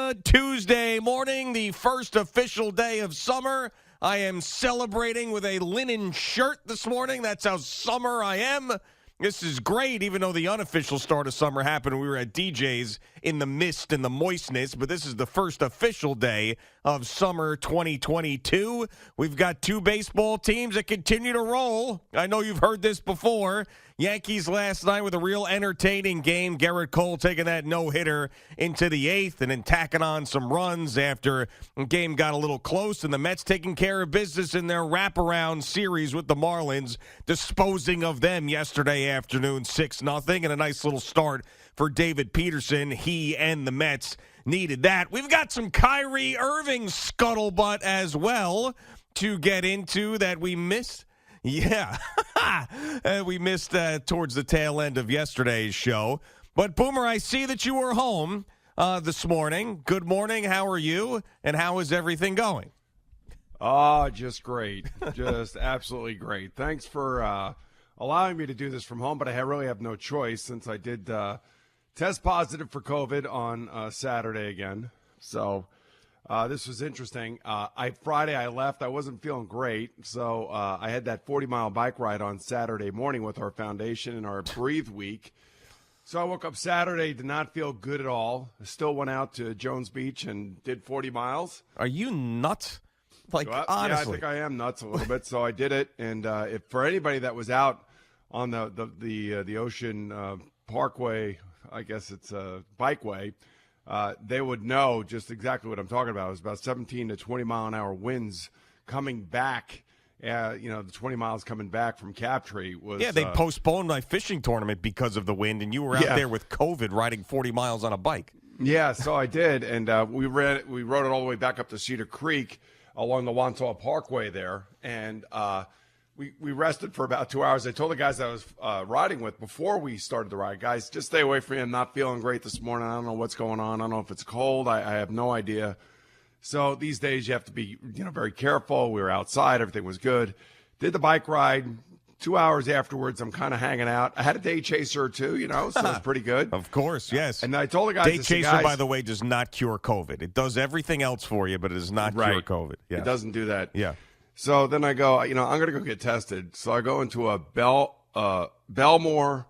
good Tuesday morning, the first official day of summer. I am celebrating with a linen shirt this morning. That's how summer I am. This is great, even though the unofficial start of summer happened. We were at DJ's in the mist and the moistness, but this is the first official day of summer 2022. We've got two baseball teams that continue to roll. I know you've heard this before. Yankees last night with a real entertaining game. Garrett Cole taking that no-hitter into the eighth and then tacking on some runs after the game got a little close. And the Mets taking care of business in their wraparound series with the Marlins, disposing of them yesterday afternoon 6-0. And a nice little start for David Peterson. He and the Mets needed that. We've got some Kyrie Irving scuttlebutt as well to get into that we missed. Yeah, we missed towards the tail end of yesterday's show. But, Boomer, I see that you were home this morning. Good morning. How are you? And how is everything going? Oh, just great. Just absolutely great. Thanks for allowing me to do this from home, but I really have no choice since I did test positive for COVID on Saturday again. So this was interesting. Friday I left. I wasn't feeling great, so I had that 40-mile bike ride on Saturday morning with our foundation in our Breathe Week. So I woke up Saturday, did not feel good at all. I still went out to Jones Beach and did 40 miles. Are you nuts? Like, honestly. Yeah, I think I am nuts a little bit, so I did it. And if for anybody that was out on the Ocean Parkway, I guess it's a bikeway, they would know just exactly what I'm talking about. It was about 17 to 20 mile an hour winds coming back. The 20 miles coming back from Captree was. Yeah, they postponed my fishing tournament because of the wind, and you were out there with COVID riding 40 miles on a bike. Yeah, so I did, and we rode it all the way back up to Cedar Creek along the Wantaw Parkway there, and we rested for about 2 hours. I told the guys I was riding with before we started the ride, guys, just stay away from me. I'm not feeling great this morning. I don't know what's going on. I don't know if it's cold. I have no idea. So these days you have to be, very careful. We were outside. Everything was good. Did the bike ride. 2 hours afterwards, I'm kind of hanging out. I had a day chaser too, so it's pretty good. Of course, yes. And I told the guys, day chaser, by the way, does not cure COVID. It does everything else for you, but it does not cure COVID. Yes. It doesn't do that. Yeah. So then I go, I'm going to go get tested. So I go into a Belmore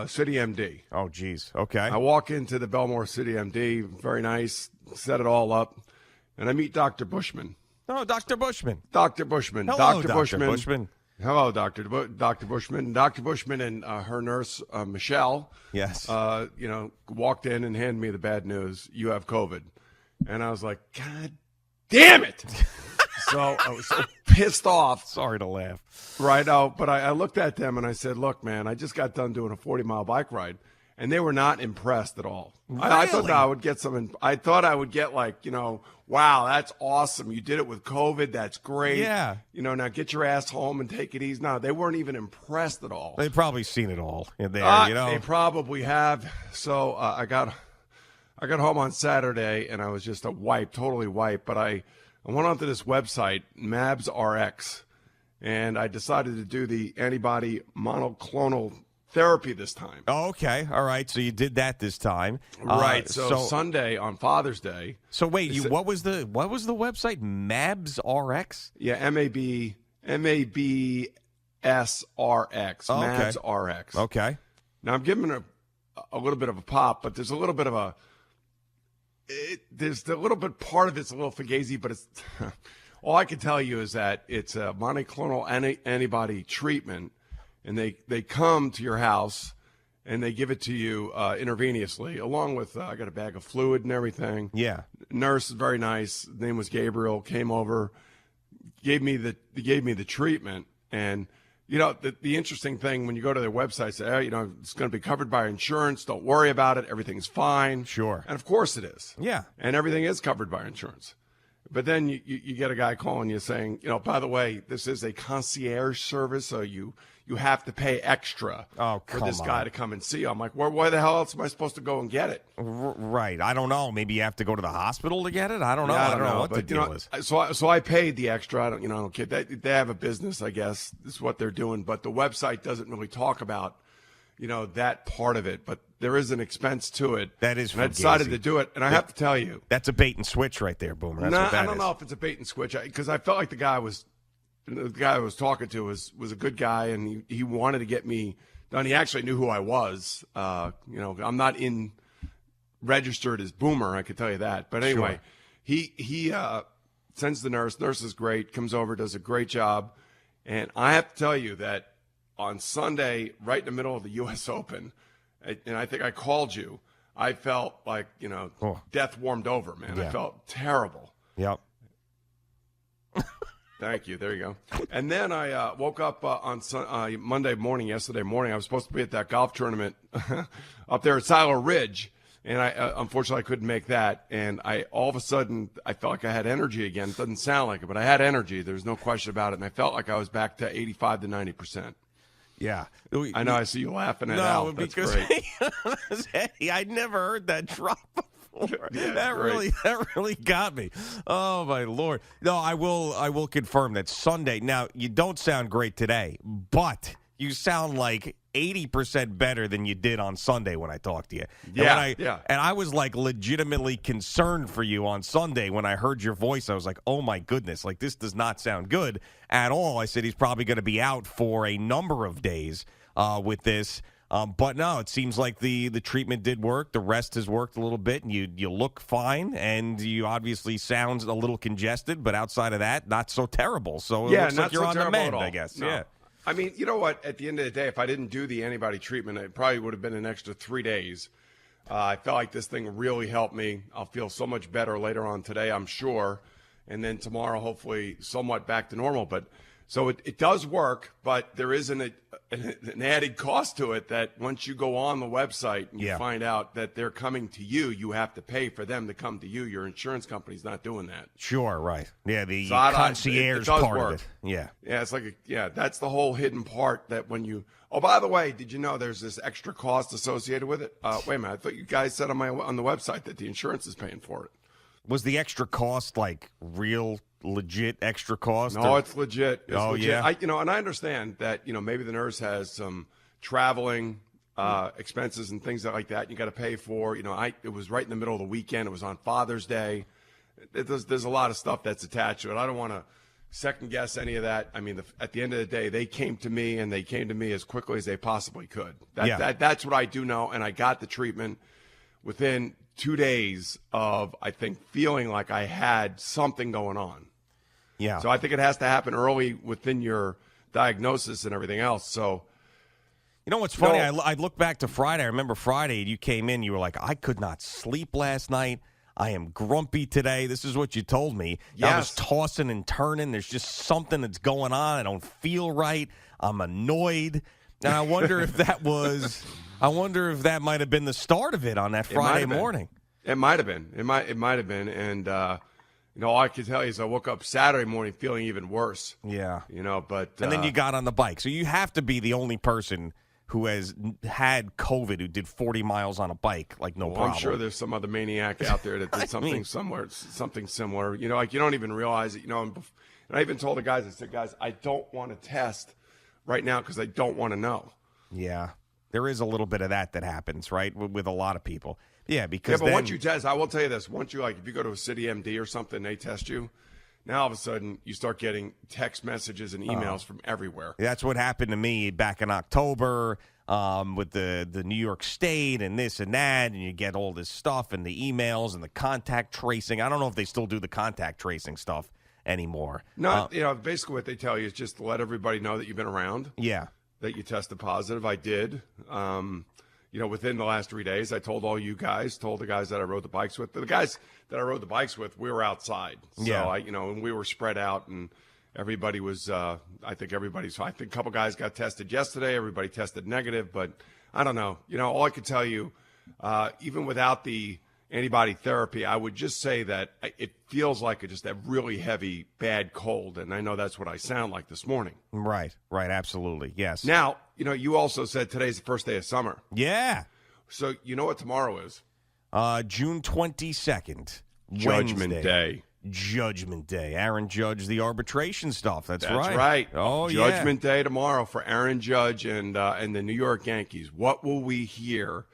City MD. Oh, geez. Okay. I walk into the Belmore City MD. Very nice. Set it all up. And I meet Dr. Bushman. Oh, Dr. Bushman. Dr. Bushman. Hello, Dr. Bushman. Hello, Dr. Bushman. Dr. Bushman and her nurse, Michelle, yes, walked in and handed me the bad news. You have COVID. And I was like, God damn it. So I was so pissed off. Sorry to laugh. Right out. But I looked at them and I said, look, man, I just got done doing a 40-mile bike ride. And they were not impressed at all. Really? I thought that I would get I thought I would get wow, that's awesome. You did it with COVID. That's great. Yeah. Now get your ass home and take it easy. No, they weren't even impressed at all. They've probably seen it all in there, They probably have. So I got home on Saturday and I was just totally wiped. But I went onto this website, Mabs RX, and I decided to do the antibody monoclonal therapy this time. Oh, okay. All right. So you did that this time. Right. So Sunday on Father's Day. So wait, what was the website? Mabs RX? Yeah, MABS RX. Oh, okay. Mabs RX. Okay. Now I'm giving it a little bit of a pop, but there's a little bit of part of it's a little fugazi, but it's all I can tell you is that it's a monoclonal antibody treatment. And they come to your house, and they give it to you intravenously, along with I got a bag of fluid and everything. Yeah. Nurse is very nice. His name was Gabriel. Came over, gave me the treatment. And the interesting thing when you go to their website, say, it's going to be covered by insurance. Don't worry about it. Everything's fine. Sure. And of course it is. Yeah. And everything is covered by insurance. But then you get a guy calling you saying, by the way, this is a concierge service, so you have to pay extra for this guy to come and see you. I'm like, why the hell else am I supposed to go and get it? Right. I don't know. Maybe you have to go to the hospital to get it. I don't know. I don't know what the deal is. So I paid the extra. I don't care. They have a business, I guess. This is what they're doing. But the website doesn't really talk about, that part of it. But there is an expense to it. That is and I decided to do it, and I have to tell you. That's a bait and switch right there, Boomer. That's what that I don't know if it's a bait and switch, because I felt like the guy I was talking to was a good guy, and he wanted to get me done. He actually knew who I was. I'm not registered as Boomer, I could tell you that. But anyway, sure. he sends the nurse. Nurse is great, comes over, does a great job. And I have to tell you that on Sunday, right in the middle of the U.S. Open, and I think I called you, I felt like, death warmed over, man. Yeah. I felt terrible. Yep. Thank you. There you go. And then I woke up on yesterday morning. I was supposed to be at that golf tournament up there at Silo Ridge. And I unfortunately I couldn't make that. And all of a sudden I felt like I had energy again. It doesn't sound like it, but I had energy. There's no question about it. And I felt like I was back to 85 to 90%. Yeah. I know. I see you laughing at Al. That's great. Hey, I'd never heard that drop before. Yeah, that really got me. Oh my Lord. No, I will confirm that Sunday. Now, you don't sound great today, but you sound like 80% better than you did on Sunday when I talked to you. Yeah. And I was like legitimately concerned for you on Sunday when I heard your voice. I was like, oh my goodness, like this does not sound good at all. I said he's probably going to be out for a number of days with this. But no, it seems like the treatment did work. The rest has worked a little bit, and you look fine, and you obviously sound a little congested, but outside of that, not so terrible. So it looks like you're on the mend, I guess. No. Yeah. I mean, you know what? At the end of the day, if I didn't do the antibody treatment, it probably would have been an extra 3 days. I felt like this thing really helped me. I'll feel so much better later on today, I'm sure. And then tomorrow, hopefully, somewhat back to normal. But so it does work, but there is an added cost to it that once you go on the website and you find out that they're coming to you, you have to pay for them to come to you. Your insurance company's not doing that. Sure, right. Yeah, the concierge part of it. Yeah. Yeah, it's like, that's the whole hidden part that when you – oh, by the way, did you know there's this extra cost associated with it? Wait a minute. I thought you guys said on the website that the insurance is paying for it. Was the extra cost like real legit extra cost? No, it's legit. It's legit. Yeah. And I understand that, maybe the nurse has some traveling expenses and things like that you got to pay for. It was right in the middle of the weekend. It was on Father's Day. There's a lot of stuff that's attached to it. I don't want to second guess any of that. I mean, at the end of the day, they came to me, and they came to me as quickly as they possibly could. That's what I do know, and I got the treatment within 2 days of, I think, feeling like I had something going on. Yeah. So I think it has to happen early within your diagnosis and everything else. So, you know what's funny? I look back to Friday. I remember Friday, you came in, you were like, I could not sleep last night. I am grumpy today. This is what you told me. Yes. I was tossing and turning. There's just something that's going on. I don't feel right. I'm annoyed. And I wonder if that might have been the start of it on that Friday morning. It might have been. It might have been. And all I can tell you is I woke up Saturday morning feeling even worse. Yeah. But and then you got on the bike. So you have to be the only person who has had COVID who did 40 miles on a bike, like no problem. I'm sure there's some other maniac out there that did something similar. Like you don't even realize it. And I even told the guys, I said, guys, I don't want to test right now because I don't want to know. Yeah. There is a little bit of that happens, right, with a lot of people. Yeah, because but once you test, I will tell you this. Once you, if you go to a City MD or something, they test you, now all of a sudden you start getting text messages and emails from everywhere. That's what happened to me back in October with the New York State and this and that, and you get all this stuff and the emails and the contact tracing. I don't know if they still do the contact tracing stuff anymore. No, basically what they tell you is just to let everybody know that you've been around. Yeah. That you tested positive. I did. Within the last 3 days, I told all you guys, told the guys that I rode the bikes with. The guys that I rode the bikes with, we were outside. So, and we were spread out, and everybody was, I think a couple guys got tested yesterday. Everybody tested negative, but I don't know. All I could tell you, even without the antibody therapy, I would just say that it feels like just a really heavy, bad cold, and I know that's what I sound like this morning. Right, absolutely, yes. Now, you also said today's the first day of summer. Yeah. So you know what tomorrow is? June 22nd, Judgment Wednesday. Day. Judgment Day. Aaron Judge, the arbitration stuff. That's right. That's right. Oh, Judgment Day tomorrow for Aaron Judge and the New York Yankees. What will we hear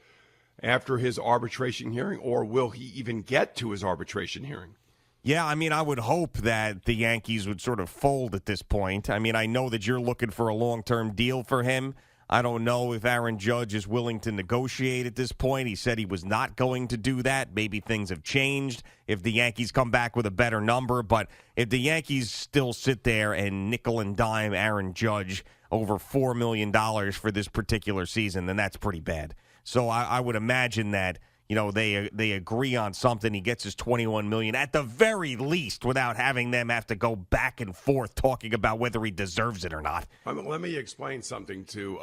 after his arbitration hearing, or will he even get to his arbitration hearing? Yeah, I mean, I would hope that the Yankees would sort of fold at this point. I mean, I know that you're looking for a long-term deal for him. I don't know if Aaron Judge is willing to negotiate at this point. He said he was not going to do that. Maybe things have changed if the Yankees come back with a better number. But if the Yankees still sit there and nickel and dime Aaron Judge over $4 million for this particular season, then that's pretty bad. So I would imagine that, you know, they agree on something. He gets his $21 million at the very least without having them have to go back and forth talking about whether he deserves it or not. Let me explain something to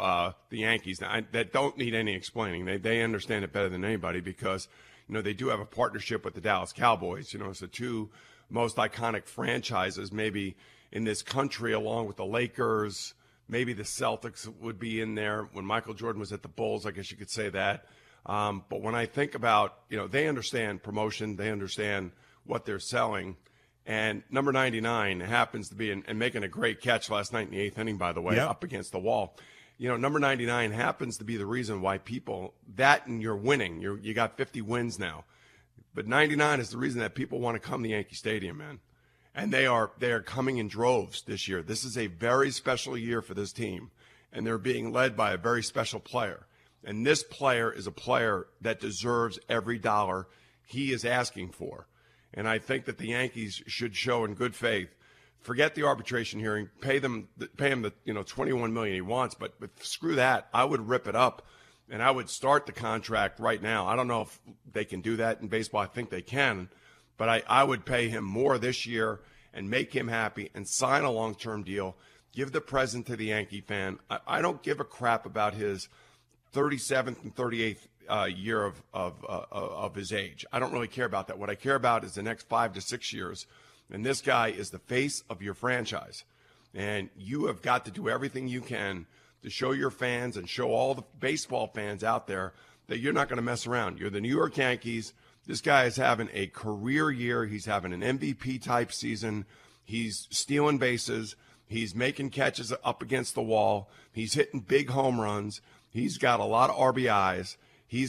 the Yankees that don't need any explaining. They understand it better than anybody because, you know, they do have a partnership with the Dallas Cowboys. You know, it's the two most iconic franchises maybe in this country, along with the Lakers. Maybe the Celtics would be in there. When Michael Jordan was at the Bulls, I guess you could say that. But when I think about, you know, they understand promotion, they understand what they're selling, and number 99 happens to be, and making a great catch last night in the eighth inning, by the way, yep, up against the wall. You know, number 99 happens to be the reason why people, that and you're winning, you got 50 wins now. But 99 is the reason that people want to come to Yankee Stadium, man. And they are coming in droves this year. This is a very special year for this team, and they're being led by a very special player. And this player is a player that deserves every dollar he is asking for. And I think that the Yankees should show in good faith. Forget the arbitration hearing. Pay him the $21 million he wants. But screw that. I would rip it up, and I would start the contract right now. I don't know if they can do that in baseball. I think they can. But I would pay him more this year and make him happy and sign a long-term deal. Give the present to the Yankee fan. I don't give a crap about his 37th and 38th year of his age. I don't really care about that. What I care about is the next 5 to 6 years. And this guy is the face of your franchise. And you have got to do everything you can to show your fans and show all the baseball fans out there that you're not going to mess around. You're the New York Yankees. This guy is having a career year. He's having an MVP-type season. He's stealing bases. He's making catches up against the wall. He's hitting big home runs. He's got a lot of RBIs. He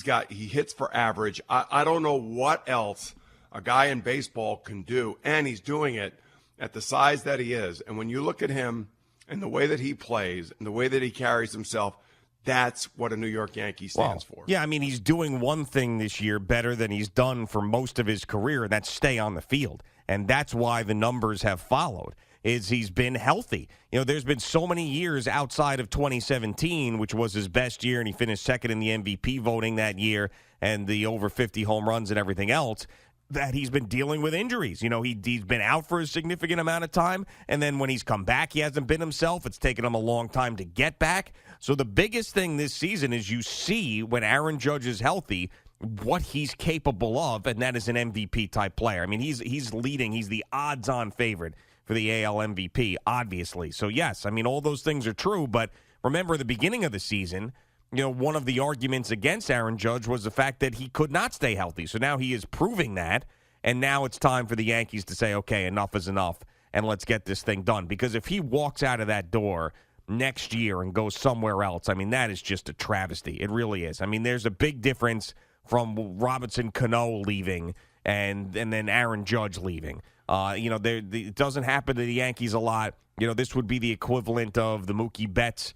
hits for average. I don't know what else a guy in baseball can do, and he's doing it at the size that he is. And when you look at him and the way that he plays and the way that he carries himself, that's what a New York Yankee stands for. Yeah, I mean, he's doing one thing this year better than he's done for most of his career, and that's stay on the field. And that's why the numbers have followed, is he's been healthy. You know, there's been so many years outside of 2017, which was his best year, and he finished second in the MVP voting that year and the over 50 home runs and everything else, that he's been dealing with injuries. You know, he's been out for a significant amount of time, and then when he's come back, he hasn't been himself. It's taken him a long time to get back. So the biggest thing this season is you see when Aaron Judge is healthy what he's capable of, and that is an MVP-type player. I mean, he's leading. He's the odds-on favorite for the AL MVP, obviously. So, yes, I mean, all those things are true, but remember the beginning of the season, you know, one of the arguments against Aaron Judge was the fact that he could not stay healthy. So now he is proving that, and now it's time for the Yankees to say, okay, enough is enough, and let's get this thing done. Because if he walks out of that door next year and goes somewhere else, I mean, that is just a travesty. It really is. I mean, there's a big difference from Robinson Cano leaving and then Aaron Judge leaving. You know, it doesn't happen to the Yankees a lot. You know, this would be the equivalent of the Mookie Betts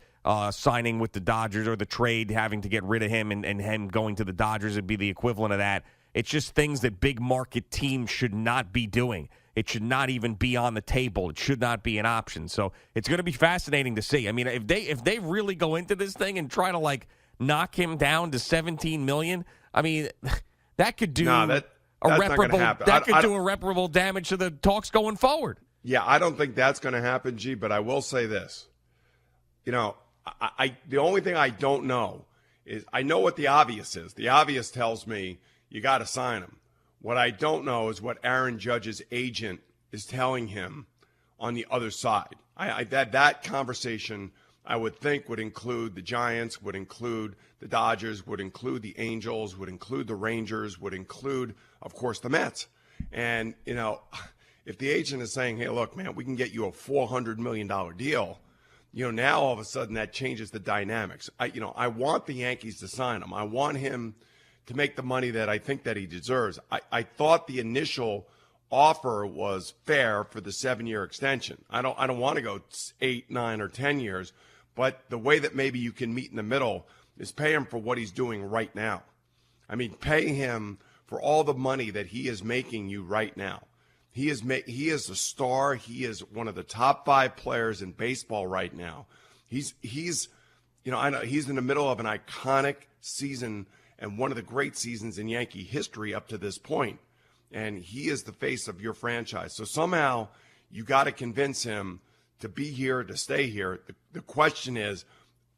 signing with the Dodgers, or the trade having to get rid of him and him going to the Dodgers. It'd be the equivalent of that. It's just things that big market teams should not be doing. It should not even be on the table. It should not be an option. So it's going to be fascinating to see. I mean, if they really go into this thing and try to like knock him down to $17 million, I mean, that could do irreparable damage to the talks going forward. Yeah, I don't think that's going to happen, G. But I will say this. You know, the only thing I don't know is I know what the obvious is. The obvious tells me you got to sign him. What I don't know is what Aaron Judge's agent is telling him on the other side. That conversation, I would think, would include the Giants, would include the Dodgers, would include the Angels, would include the Rangers, would include, of course, the Mets. And, you know, if the agent is saying, hey, look, man, we can get you a $400 million deal, you know, now all of a sudden that changes the dynamics. I want the Yankees to sign him. I want him to make the money that I think that he deserves. I thought the initial offer was fair for the 7-year extension. I don't want to go 8, 9, or 10 years, but the way that maybe you can meet in the middle is pay him for what he's doing right now. I mean, pay him for all the money that he is making you right now. He is a star. He is one of the top 5 players in baseball right now. He's I know he's in the middle of an iconic season and one of the great seasons in Yankee history up to this point. And he is the face of your franchise. So somehow you got to convince him to be here, to stay here. The question is,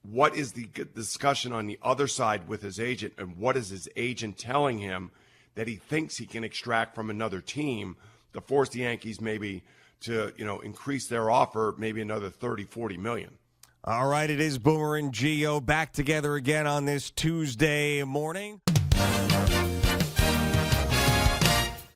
what is the discussion on the other side with his agent, and what is his agent telling him that he thinks he can extract from another team to force the Yankees maybe to, increase their offer maybe another 30, 40 million. All right, it is Boomer and Gio back together again on this Tuesday morning.